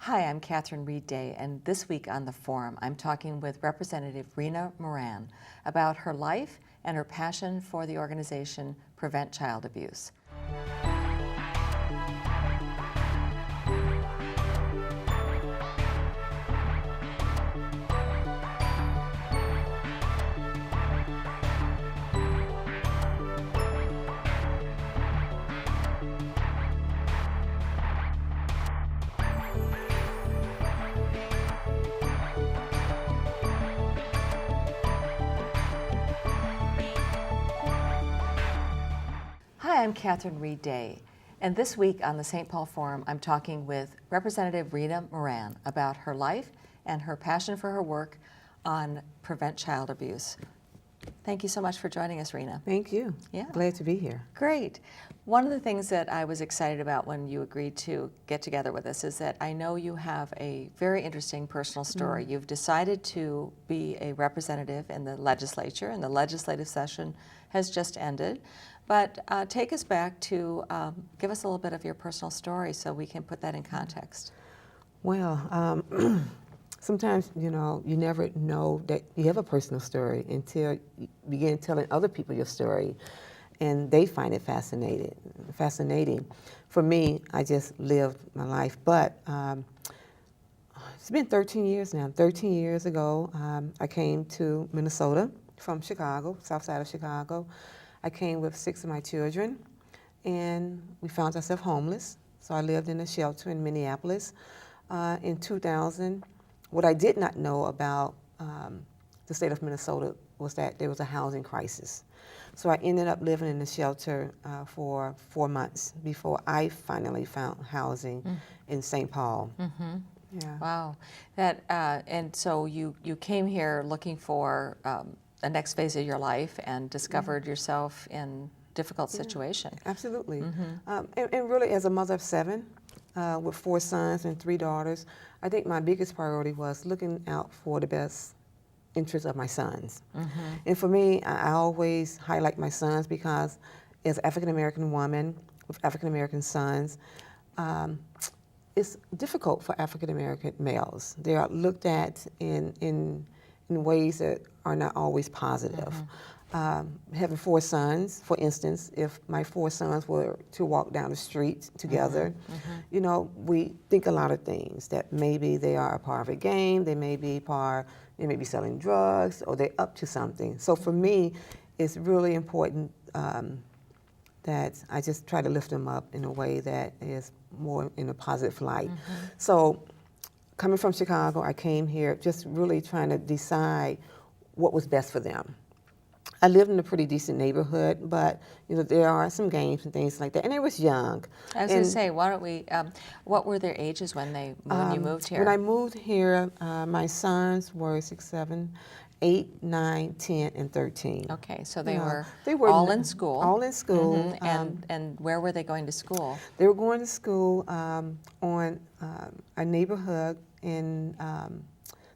Hi, I'm Catherine Reed Day, and this week on the Forum, I'm talking with Representative Rena Moran about her life and her passion for the organization Prevent Child Abuse. Hi, I'm Catherine Reed Day, and this week on the St. Paul Forum, I'm talking with Representative Rena Moran about her life and her passion for her work on Prevent Child Abuse. Thank you so much for joining us, Rena. Thank you. Yeah. Glad to be here. Great. One of the things that I was excited about when you agreed to get together with us is that I know you have a very interesting personal story. You've decided to be a representative in the legislature, and the legislative session has just ended. But take us back to give us a little bit of your personal story so we can put that in context. Well, sometimes, you never know that you have a personal story until you begin telling other people your story, and they find it fascinating. For me, I just lived my life, but it's been 13 years now. 13 years ago, I came to Minnesota from Chicago, south side of Chicago. I came with 6 of my children, and we found ourselves homeless. So I lived in a shelter in Minneapolis. In 2000, what I did not know about the state of Minnesota was that there was a housing crisis. So I ended up living in the shelter for 4 months before I finally found housing in St. Paul. Mm-hmm. Yeah. Wow. That and so you came here looking for the next phase of your life and discovered yourself in difficult situation. Absolutely. Mm-hmm. And really, as a mother of 7, with 4 sons and 3 daughters, I think my biggest priority was looking out for the best interests of my sons. Mm-hmm. And for me, I always highlight my sons because as an African-American woman with African-American sons, it's difficult for African-American males. They are looked at in ways that are not always positive. Having 4 sons, for instance, if my 4 sons were to walk down the street together, we think a lot of things, that maybe they are a part of a gang, they may be selling drugs, or they're up to something. So for me, it's really important that I just try to lift them up in a way that is more in a positive light. So coming from Chicago, I came here just really trying to decide what was best for them. I lived in a pretty decent neighborhood, but there are some gangs and things like that, and I was young. I was going to say, why don't we? What were their ages when you moved here? When I moved here, my sons were 6, 7, 8, 9, 10, and 13. Okay, so they were all in school. All in school. And where were they going to school? They were going to school on a neighborhood in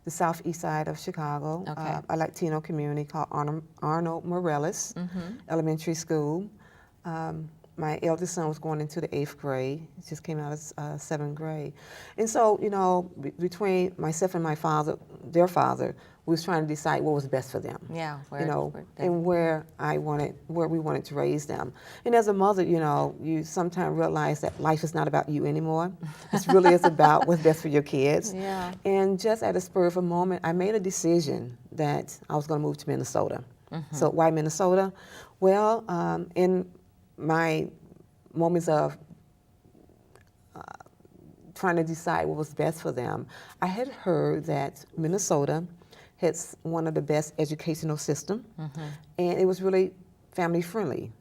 the southeast side of Chicago, a Latino community called Arnold Morellis Elementary School. My eldest son was going into the 8th grade. He just came out of 7th grade. And so, between myself and my father, their father, we was trying to decide what was best for them. Yeah. And where we wanted to raise them. And as a mother, you sometimes realize that life is not about you anymore. It really is about what's best for your kids. Yeah. And just at a spur of a moment, I made a decision that I was going to move to Minnesota. So why Minnesota? Well, in my moments of trying to decide what was best for them, I had heard that Minnesota has one of the best educational systems, and it was really family friendly.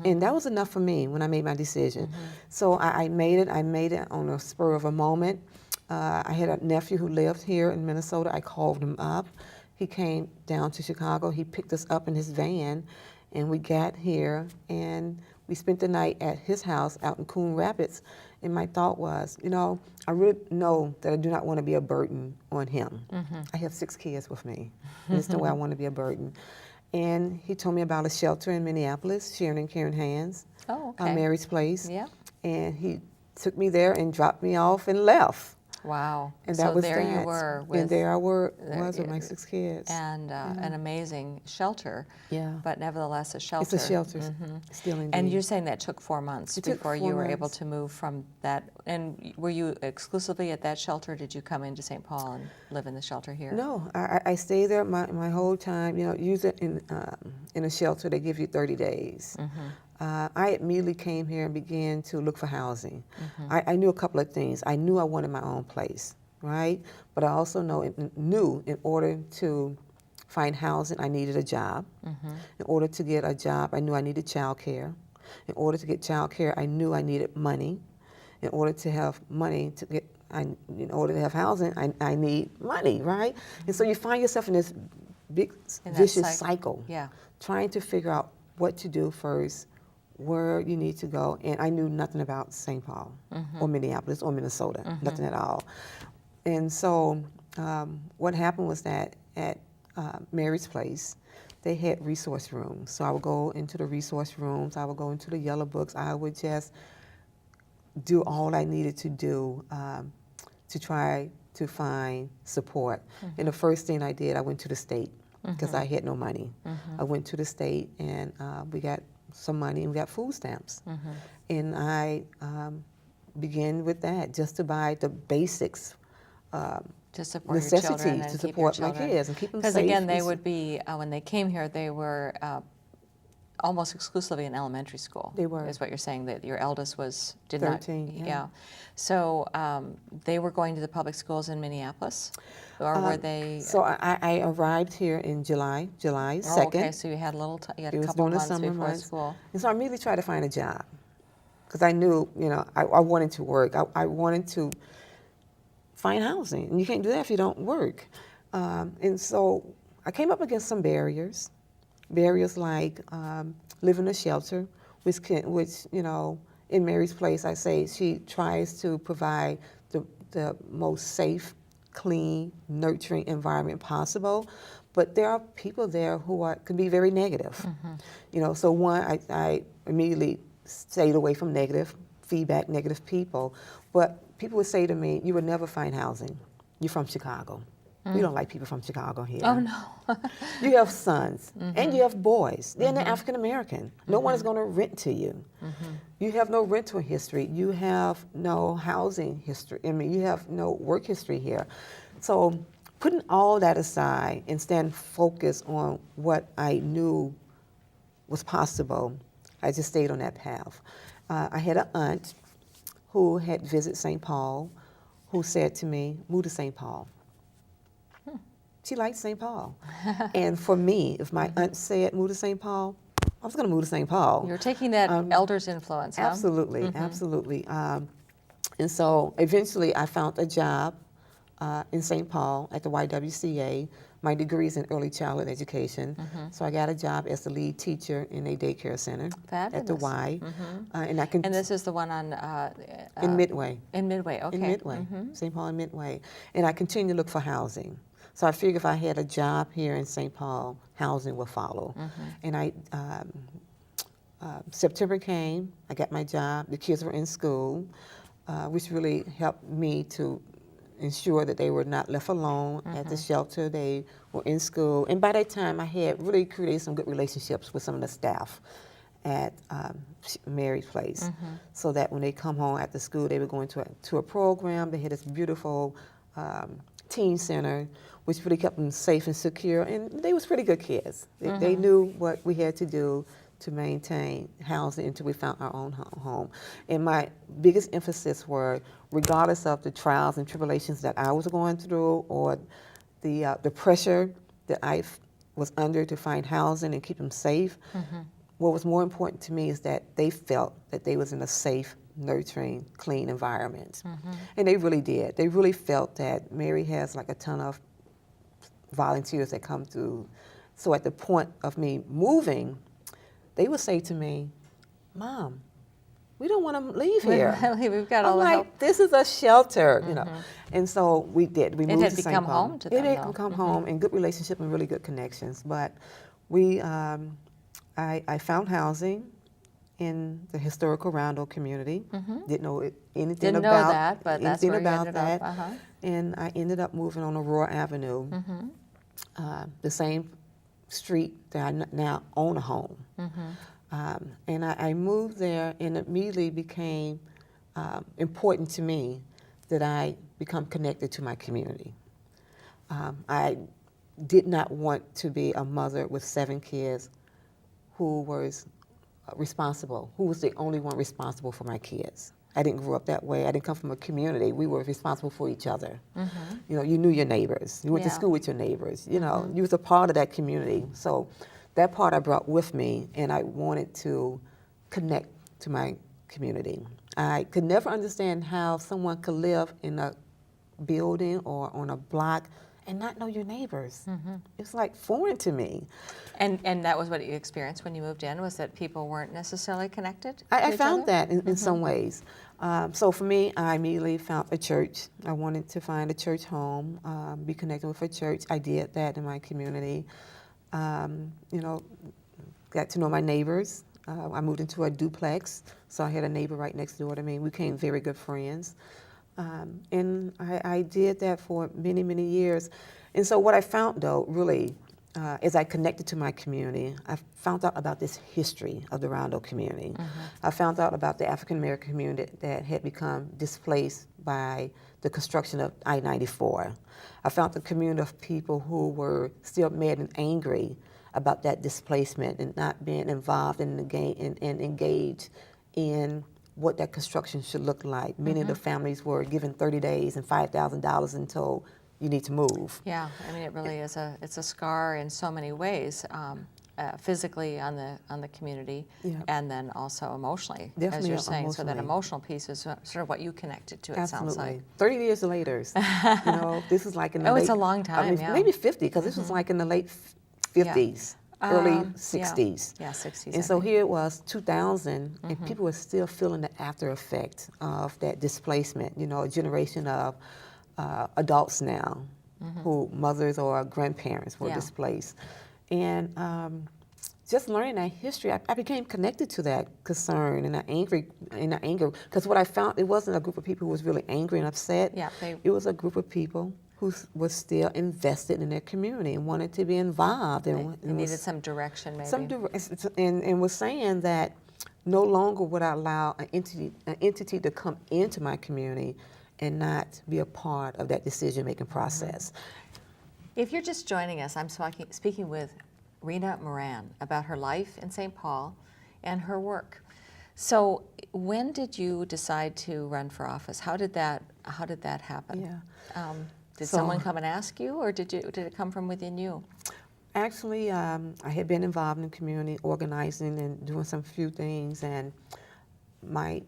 And that was enough for me when I made my decision. So I made it on a spur of a moment. I had a nephew who lived here in Minnesota. I called him up. He came down to Chicago. He picked us up in his van, and we got here, and we spent the night at his house out in Coon Rapids. And my thought was, I really know that I do not want to be a burden on him. I have 6 kids with me, and there's no way I want to be a burden. And he told me about a shelter in Minneapolis, Sharing and Caring Hands, Mary's Place. Yeah. And he took me there and dropped me off and left. Wow. And So that was there you that. were with And there I was there- with my 6 kids. and an amazing shelter, Yeah. but nevertheless a shelter. It's a shelter, Mhm. still indeed. And you're saying that took 4 months It took before 4 you were able months. to move from that. And were you exclusively at that shelter? Did you come into St. Paul and live in the shelter here? No, I stayed there my whole time. You know, usually in a shelter they give you 30 days. I immediately came here and began to look for housing. I knew a couple of things. I knew I wanted my own place, right? But I also knew in order to find housing, I needed a job. In order to get a job, I knew I needed child care. In order to get child care, I knew I needed money. In order to have money to get, in order to have housing, I need money, right? And so you find yourself in this big In that vicious cycle, Yeah. trying to figure out what to do first, where you need to go. And I knew nothing about St. Paul or Minneapolis or Minnesota, nothing at all. And so what happened was that at Mary's place, they had resource rooms. So I would go into the resource rooms, I would go into the yellow books, I would just do all I needed to do to try to find support. And the first thing I did, I went to the state because I had no money. I went to the state and we got some money and we got food stamps. And I began with that just to buy the basics, To support your children necessities and to keep your support my children. kids and keep them safe. Because again, they and- would be, when they came here, they were almost exclusively in elementary school. They were. Is what you're saying, that your eldest was, did 13, not. yeah. So they were going to the public schools in Minneapolis? Or were they? So I arrived here in July 2nd. Oh, okay, so you had a little, you had It a was couple during the months summer before months. school. And so I immediately tried to find a job because I knew, you know, I wanted to work. I wanted to find housing. And you can't do that if you don't work. And so I came up against some barriers. Barriers like living in a shelter, which, you know, in Mary's place, I say she tries to provide the most safe, clean, nurturing environment possible. But there are people there who can be very negative. You know, so one, I immediately stayed away from negative feedback, negative people. But people would say to me, you would never find housing. You're from Chicago. We don't like people from Chicago here. Oh, no. You have sons and you have boys. They're African American. No one is going to rent to you. You have no rental history. You have no housing history. I mean, you have no work history here. So putting all that aside and staying focused on what I knew was possible, I just stayed on that path. I had an aunt who had visited St. Paul who said to me, move to St. Paul. She liked St. Paul. And for me, if my aunt said move to St. Paul, I was going to move to St. Paul. You're taking that elder's influence, huh? Absolutely, absolutely. And so eventually I found a job in St. Paul at the YWCA. My degree is in early childhood education. So I got a job as the lead teacher in a daycare center at the Y. And I And this is the one on... in Midway. In Midway, okay. In Midway, St. Paul and Midway. And I continued to look for housing. So I figured if I had a job here in St. Paul, housing would follow. And September came, I got my job, the kids were in school, which really helped me to ensure that they were not left alone at the shelter. They were in school. And by that time, I had really created some good relationships with some of the staff at Mary's place, so that when they come home after school, they were going to a program. They had this beautiful teen center, which really kept them safe and secure. And they was pretty good kids. They knew what we had to do to maintain housing until we found our own home. And my biggest emphasis were, regardless of the trials and tribulations that I was going through or the pressure that I was under to find housing and keep them safe, what was more important to me is that they felt that they was in a safe, nurturing, clean environment. And they really did. They really felt that Mary has like a ton of volunteers that come through. So at the point of me moving, they would say to me, Mom, we don't want to leave here. We've got all I'm the like, help. this is a shelter, you know. And so we did. We moved had to St. become Paul. home to them, It had though. become home, and good relationship and really good connections. But we, I found housing, in the historical Roundel community. Didn't know anything Didn't know about that, but that's where you ended that. up. Uh-huh. And I ended up moving on Aurora Avenue, the same street that I now own a home. And I moved there, and it immediately became important to me that I become connected to my community. I did not want to be a mother with 7 kids who was responsible, who was the only one responsible for my kids. I didn't grow up that way. I didn't come from a community. We were responsible for each other. You know, you knew your neighbors. You went to school with your neighbors. You know, you was a part of that community. So that part I brought with me, and I wanted to connect to my community. I could never understand how someone could live in a building or on a block and not know your neighbors. It's like foreign to me. And that was what you experienced when you moved in, was that people weren't necessarily connected to I each found other? that in some ways. So for me, I immediately found a church. I wanted to find a church home, be connected with a church. I did that in my community. You know, got to know my neighbors. I moved into a duplex, so I had a neighbor right next door to me. We became very good friends. And I did that for many, many years. And so what I found, though, really, as I connected to my community, I found out about this history of the Roundel community. I found out about the African American community that had become displaced by the construction of I-94. I found the community of people who were still mad and angry about that displacement and not being involved and engaged in what that construction should look like. Many of the families were given 30 days and $5,000 and told, you need to move. Yeah, I mean, it really is it's a scar in so many ways, physically on the community, and then also emotionally, Definitely as you're saying. So that emotionally. emotional piece is sort of what you connected to. It Absolutely. sounds like. 30 years later, you know, this is like in the Oh, late... it's a long time, I mean, yeah. maybe 50, because this was like in the late 50s, early 60s. Yeah, 60s. And so here it was, 2000, and people were still feeling the after effect of that displacement. You know, a generation of adults now, who mothers or grandparents were displaced. And just learning that history, I became connected to that concern and that anger. Because what I found, it wasn't a group of people who was really angry and upset. Yeah, it was a group of people who was still invested in their community and wanted to be involved. They needed some direction, maybe. And was saying that no longer would I allow an entity to come into my community and not be a part of that decision-making process. If you're just joining us, I'm speaking with Rena Moran about her life in St. Paul and her work. So when did you decide to run for office? How did that happen? Yeah. Did someone come and ask you, or did it come from within you? Actually, I had been involved in the community, organizing and doing some few things, and my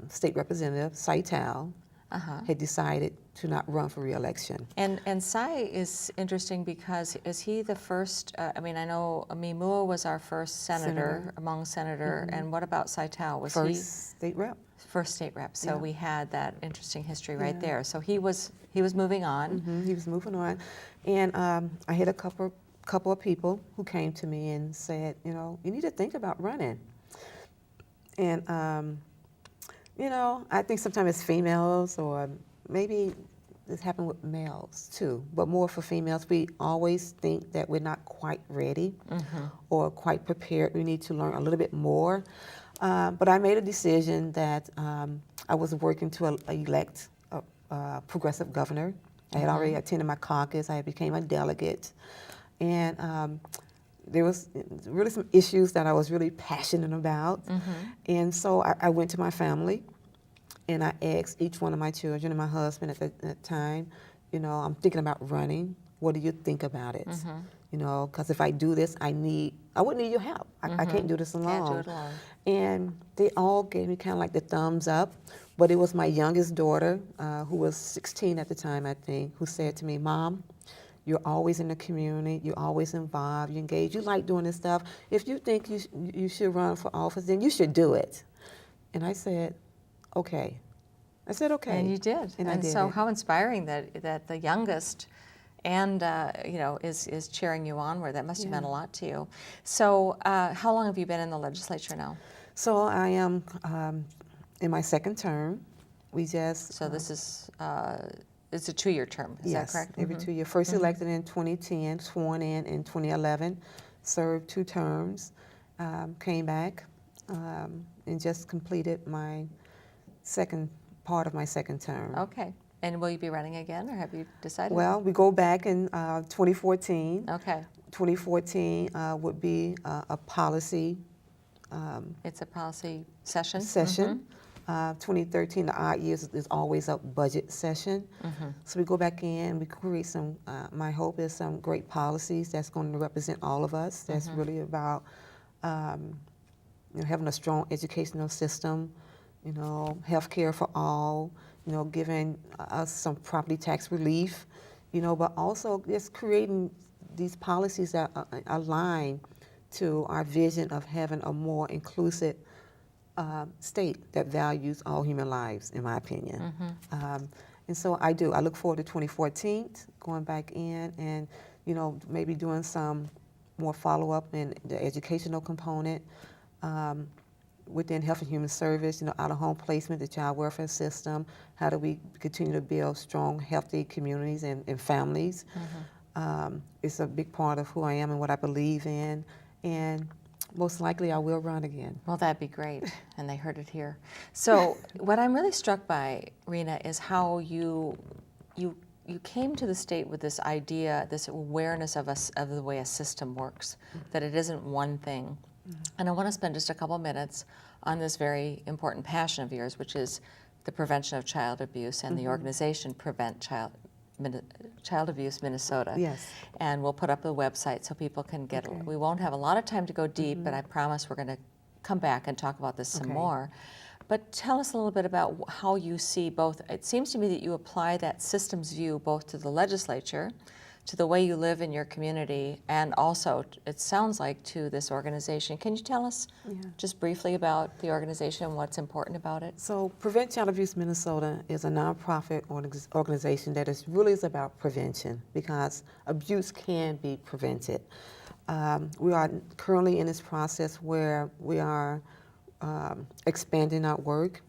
state representative, Saital, had decided to not run for re-election. And Sai is interesting because is he the first, I mean, I know Mimua was our first senator. And what about Saital? Was he? State rep. First state rep. So we had that interesting history right there. So he was moving on. He was moving on. And I had a couple of people who came to me and said, you know, you need to think about running. And, you know, I think sometimes it's females, or maybe this happened with males too, but more for females. We always think that we're not quite ready or quite prepared. We need to learn a little bit more. But I made a decision that I was working to elect a progressive governor. I had already attended my caucus. I became a delegate. And there was really some issues that I was really passionate about. And so I went to my family, and I asked each one of my children and my husband at that time, you know, I'm thinking about running. What do you think about it? You know, because if I do this, I would need your help. I can't do this alone. Can't do it alone. And they all gave me kind of like the thumbs up. But it was my youngest daughter, who was 16 at the time, I think, who said to me, Mom, you're always in the community, you're always involved, you're engaged, you like doing this stuff. If you think you should run for office, then you should do it. And I said, okay. I said, okay. And you did. And I did so it. how inspiring that the youngest and you know, is cheering you onward. That must have meant a lot to you. So how long have you been in the legislature now? So I am in my second term. We just So this is, it's a 2-year term, is that yes, correct? every 2 years. First elected in 2010, sworn in 2011, served 2 terms, came back, and just completed my second part of my second term. Okay. And will you be running again, or have you decided? Well, we go back in 2014. Okay. 2014 would be a policy It's a policy session? session. 2013, the odd years, is always a budget session. So we go back in, we create some, my hope is some great policies that's going to represent all of us. That's really about having a strong educational system, health care for all, giving us some property tax relief, but also just creating these policies that align to our vision of having a more inclusive state that values all human lives, in my opinion. And so I do. I look forward to 2014, going back in and, maybe doing some more follow-up in the educational component within Health and Human Service, out-of-home placement, the child welfare system. How do we continue to build strong, healthy communities and families? It's a big part of who I am and what I believe in. And most likely I will run again. Well, that'd be great, and they heard it here. So what I'm really struck by, Rena, is how you came to the state with this idea, this awareness of the way a system works, that it isn't one thing. And I want to spend just a couple minutes on this very important passion of yours, which is the prevention of child abuse and the organization Prevent Child Abuse Minnesota. Yes. And we'll put up the website so people can get it. We won't have a lot of time to go deep, but I promise we're going to come back and talk about this some more. But tell us a little bit about how you see both. It seems to me that you apply that systems view both to the legislature, to the way you live in your community, and also, it sounds like, to this organization. Can you tell us just briefly about the organization and what's important about it? So Prevent Child Abuse Minnesota is a nonprofit organization that is about prevention, because abuse can be prevented. We are currently in this process where we are expanding our work,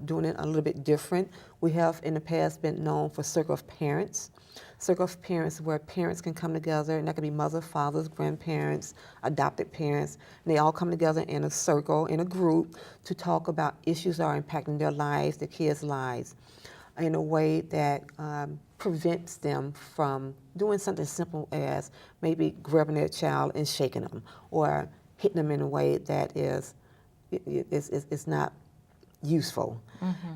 doing it a little bit different. We have in the past been known for Circle of Parents. Circle of Parents, where parents can come together, and that could be mothers, fathers, grandparents, adopted parents, and they all come together in a circle, in a group, to talk about issues that are impacting their lives, their kids' lives, in a way that prevents them from doing something simple as maybe grabbing their child and shaking them, or hitting them in a way that is not useful.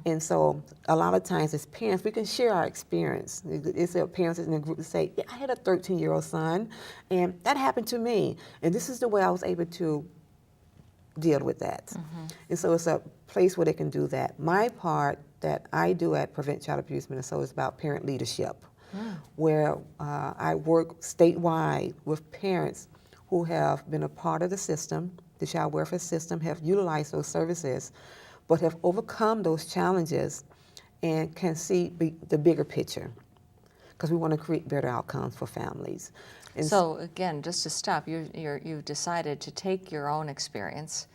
And so a lot of times as parents, we can share our experience. It's parents in a group to say, yeah, I had a 13-year-old son, and that happened to me, and this is the way I was able to deal with that. And so it's a place where they can do that. My part that I do at Prevent Child Abuse Minnesota is about parent leadership, where I work statewide with parents who have been a part of the system, the child welfare system, have utilized those services, but have overcome those challenges and can see the bigger picture, because we want to create better outcomes for families. And so again, just to stop, you've decided to take your own experience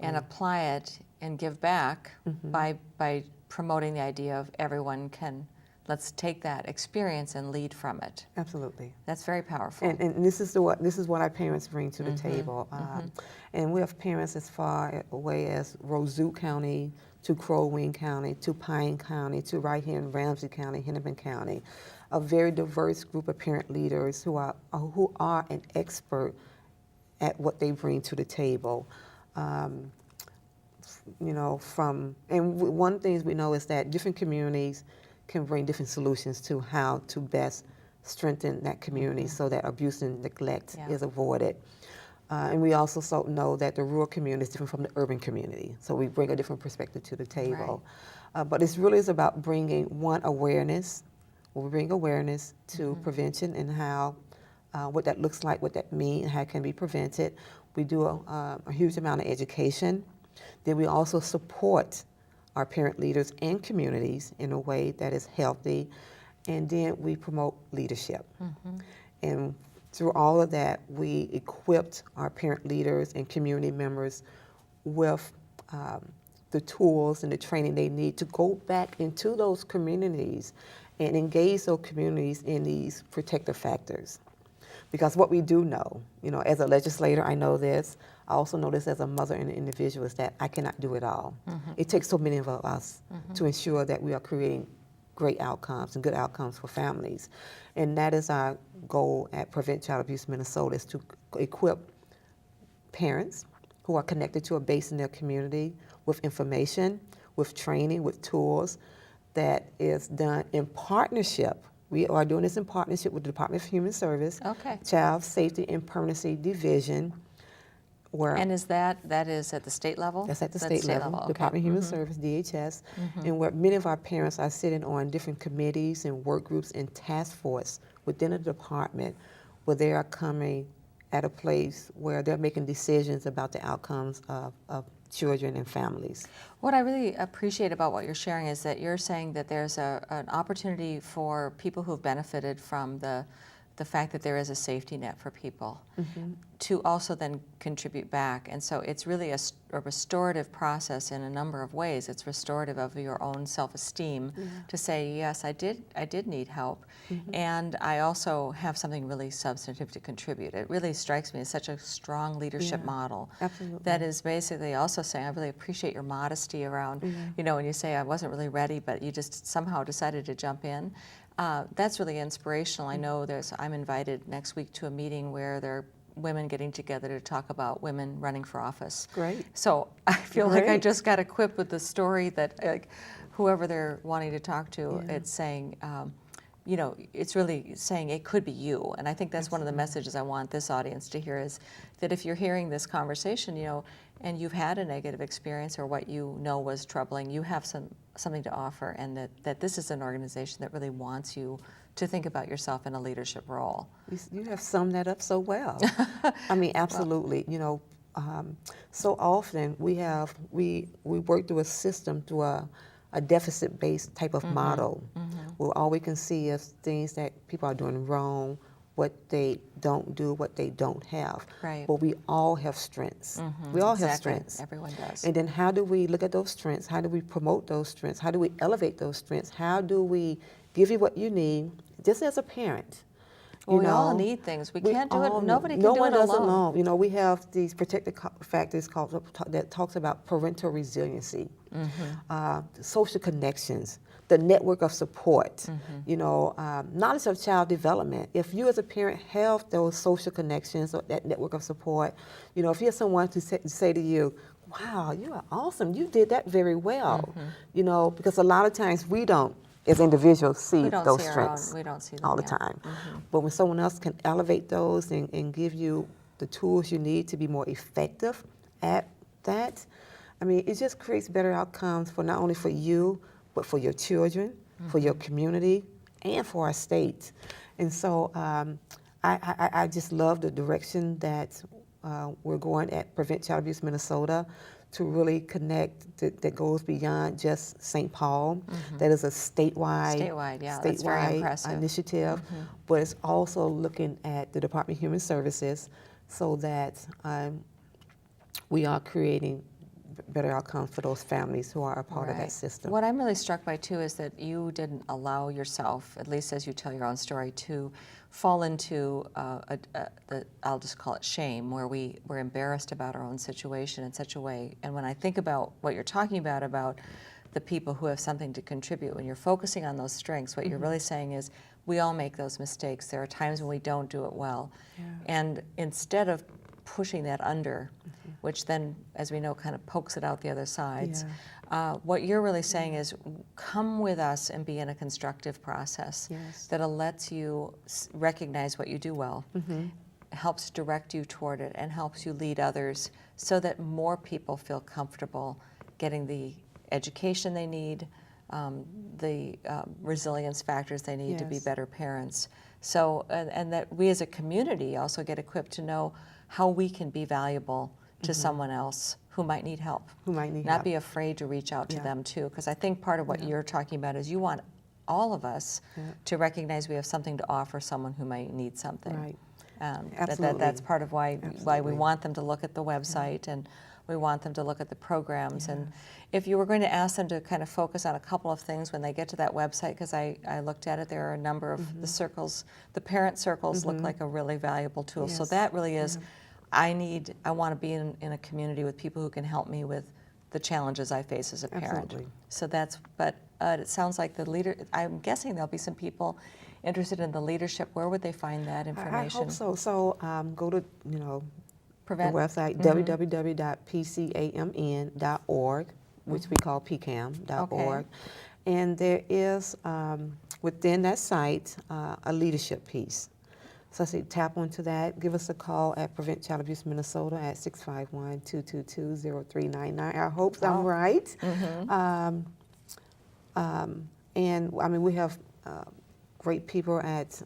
and apply it and give back by promoting the idea of everyone can, let's take that experience and lead from it. Absolutely. That's very powerful. And this is what our parents bring to the table. And we have parents as far away as Roseau County, to Crow Wing County, to Pine County, to right here in Ramsey County, Hennepin County. A very diverse group of parent leaders who are an expert at what they bring to the table. And one thing we know is that different communities can bring different solutions to how to best strengthen that community so that abuse and neglect is avoided. And we also know that the rural community is different from the urban community, so we bring a different perspective to the table. But it really is about bringing awareness. We bring awareness to prevention and how, what that looks like, what that means, and how it can be prevented. We do a huge amount of education. Then we also support our parent leaders and communities in a way that is healthy. And then we promote leadership. And through all of that, we equipped our parent leaders and community members with the tools and the training they need to go back into those communities and engage those communities in these protective factors. Because what we do know, as a legislator, I know this. I also know this as a mother and an individual, is that I cannot do it all. It takes so many of us to ensure that we are creating great outcomes and good outcomes for families. And that is our goal at Prevent Child Abuse Minnesota, is to equip parents who are connected to a base in their community with information, with training, with tools that is done in partnership. We are doing this in partnership with the Department of Human Service, Child Safety and Permanency Division. And is that is at the state level? That's at the state level. Okay. Department of Human Service, DHS, and where many of our parents are sitting on different committees and work groups and task force within the department, where they are coming at a place where they're making decisions about the outcomes of children and families. What I really appreciate about what you're sharing is that you're saying that there's an opportunity for people who've benefited from the fact that there is a safety net for people to also then contribute back. And so it's really a restorative process in a number of ways. It's restorative of your own self-esteem to say, yes, I did need help. And I also have something really substantive to contribute. It really strikes me as such a strong leadership model. Absolutely. That is basically also saying, I really appreciate your modesty around, when you say I wasn't really ready, but you just somehow decided to jump in. That's really inspirational. I know I'm invited next week to a meeting where there are women getting together to talk about women running for office. Great. So I feel like I just got equipped with the story that whoever they're wanting to talk to, it's saying, it's really saying it could be you. And I think that's one of the messages I want this audience to hear, is that if you're hearing this conversation, and you've had a negative experience or what was troubling, you have something to offer, and that this is an organization that really wants you to think about yourself in a leadership role. You have summed that up so well. I mean, absolutely. So often we work through a system, through a deficit-based type of model, where all we can see is things that people are doing wrong, what they don't do, what they don't have. Right. But we all have strengths. We all have strengths. Everyone does. And then how do we look at those strengths? How do we promote those strengths? How do we elevate those strengths? How do we give you what you need, just as a parent? Well, we all need things. We can't do it. Nobody can do it alone. No one does it alone. We have these protective factors that talks about parental resiliency, social connections, the network of support, knowledge of child development. If you as a parent have those social connections or that network of support, if you have someone to say to you, wow, you are awesome, you did that very well, because a lot of times we don't, as individuals, see those strengths we don't see them all the time. But when someone else can elevate those and give you the tools you need to be more effective at that, I mean, it just creates better outcomes for not only for you, but for your children, for your community, and for our state. And so I just love the direction that we're going at Prevent Child Abuse Minnesota, to really connect that goes beyond just St. Paul. That is a statewide initiative, but it's also looking at the Department of Human Services, so that we are creating better outcomes for those families who are a part of that system. What I'm really struck by too is that you didn't allow yourself, at least as you tell your own story, to fall into I'll just call it shame, where we're embarrassed about our own situation in such a way. And when I think about what you're talking about the people who have something to contribute, when you're focusing on those strengths, what you're really saying is, we all make those mistakes. There are times when we don't do it well. And instead of pushing that under, which then, as we know, kind of pokes it out the other sides. What you're really saying is, come with us and be in a constructive process that lets you recognize what you do well, helps direct you toward it, and helps you lead others, so that more people feel comfortable getting the education they need, the resilience factors they need to be better parents. So, and that we as a community also get equipped to know how we can be valuable to someone else who might need help. Not be afraid to reach out to them too, because I think part of what you're talking about is you want all of us to recognize we have something to offer someone who might need something. Right. That's part of why we want them to look at the website and We want them to look at the programs. And if you were going to ask them to kind of focus on a couple of things when they get to that website, because I looked at it, there are a number of the circles, the parent circles look like a really valuable tool. So Yes. that really is, I want to be in a community with people who can help me with the challenges I face as a parent. Absolutely. So that's, but it sounds like the leader, I'm guessing there'll be some people interested in the leadership. Where would they find that information? I hope so. So go to, Prevent. the website, www.pcamn.org, which we call pcam.org. And there is, within that site, a leadership piece. So I say tap onto that. Give us a call at Prevent Child Abuse Minnesota at 651-222-0399. I hope I'm right. And I mean, we have great people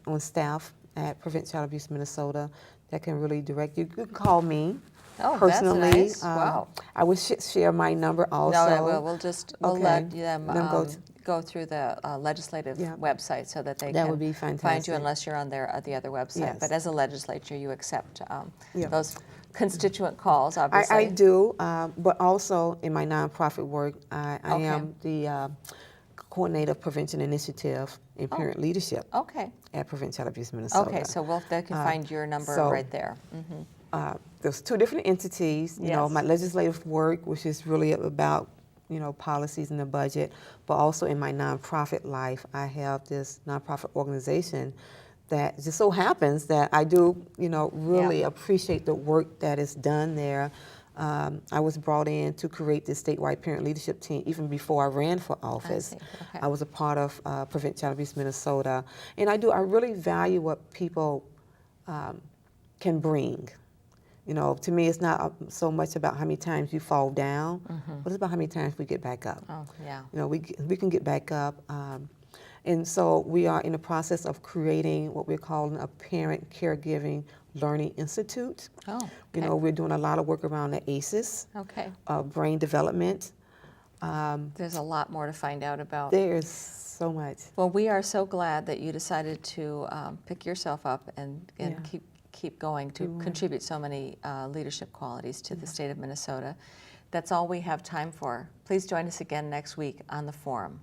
on staff at Prevent Child Abuse Minnesota that can really direct you. You can call me personally. That's nice. Wow. I will share my number also. No, I will. We'll let them go go through the legislative website so that they That can would be find you fantastic. unless you're on the other website. Yes. But as a legislature, you accept those constituent calls, obviously. I do, but also in my nonprofit work, I am the coordinator of prevention initiative in parent leadership at Prevent Child Abuse Minnesota. Okay, so they can find your number right there. There's two different entities, you know, my legislative work, which is really about, policies and the budget, but also in my nonprofit life, I have this nonprofit organization that just so happens that I do, really appreciate the work that is done there. I was brought in to create this statewide parent leadership team even before I ran for office. I was a part of Prevent Child Abuse Minnesota, and I really value what people can bring. To me, it's not so much about how many times you fall down, but it's about how many times we get back up. Oh, yeah. We can get back up. And so we are in the process of creating what we're calling a Parent Caregiving Learning Institute. Oh, we're doing a lot of work around the ACEs, brain development. There's a lot more to find out about. There's so much. Well, we are so glad that you decided to pick yourself up and keep going to contribute so many leadership qualities to the state of Minnesota. That's all we have time for. Please join us again next week on The Forum.